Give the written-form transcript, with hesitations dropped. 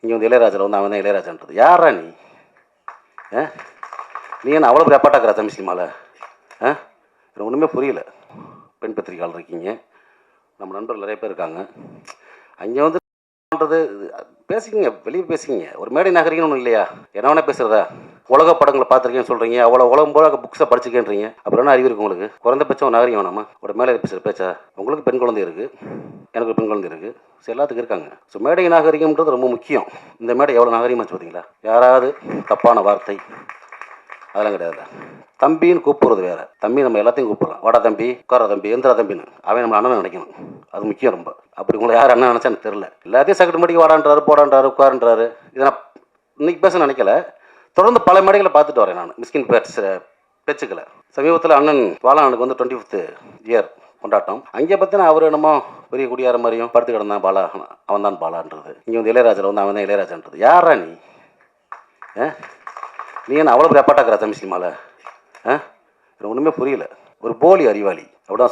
இங்கே வந்து இளையராஜில் வந்து அவன் தான் இளையராஜான்றது யாரா நீ? நீ என்ன அவ்வளோ பெரிய அப்பாட்டாக்குறா தமிழ் சினிமாவில்? எனக்கு ஒன்றுமே புரியல. பெண் பத்திரிகையாளர் இருக்கீங்க, நம்ம நண்பர்கள் நிறைய பேர் இருக்காங்க. அங்கே வந்து பேசிக்கிங்க, வெளியே பேசிக்கிங்க. ஒரு மேடை நகரிங்கன்னு ஒன்றும் இல்லையா? என்ன வேணா பேசுகிறதா? உலக படங்களை பார்த்துருக்கேன்னு சொல்கிறீங்க, அவ்வளோ உலகம் போல புக்ஸை படிச்சுக்கேன்றீங்க. அப்புறம் என்ன அறிவு இருக்கு உங்களுக்கு? குறைந்தபட்சம் ஒரு நகரிகம் வேணாமா? ஒரு மேலே பேசுகிற பேச்சா? உங்களுக்கு பெண் குழந்தை இருக்குது, எனக்கு பெண் குழந்தை இருக்குது, ஸோ எல்லாத்துக்கும் இருக்காங்க. ஸோ மேடை நாகரிகம்ன்றது ரொம்ப முக்கியம். இந்த மேடை எவ்வளோ நாகரிகமாச்சு பார்த்தீங்களா? யாராவது தப்பான வார்த்தை அதெல்லாம் கிடையாது. தம்பின்னு கூப்பிடுறது வேற. தம்பி நம்ம எல்லாத்தையும் கூப்பிடலாம். வாடா தம்பி, உட்கார தம்பி, எந்திரா தம்பின்னு. அவன் நம்ம அண்ணன் நினைக்கணும், அது முக்கியம் ரொம்ப. அப்படி உங்களை யார் அண்ணன் நினைச்சா எனக்கு தெரியல. எல்லாத்தையும் சக்கட்டு மடிக்கு வாடான்றாரு, போடான்றாரு, உட்காருன்றாரு. இதை நான் இன்னைக்கு பேச நினைக்கல. தொடர்ந்து பல மேடைகளை பார்த்துட்டு வரேன் நான் மிஸ்கின் பேச்சுக்களை. சமீபத்தில் அண்ணன் பாலானுக்கு வந்து 25th இயர் கொண்டாட்டம். அங்கே பார்த்தினா அவர் என்னமோ பெரிய குடியார மாதிரியும் படுத்து கிடந்தான் பாலா, அவன் தான் பாலான்றது. இங்கே வந்து இளையராஜில் வந்து அவன் தான் இளையராஜான்றது யாரா நீ? நீ என்ன அவ்வளோ பெரிய அப்பாட்டாக்குறா தமிழ் சினிமாவில்? எனக்கு ஒன்றுமே புரியல. ஒரு போலி அறிவாளி அப்படிதான் சொல்லுவாங்க.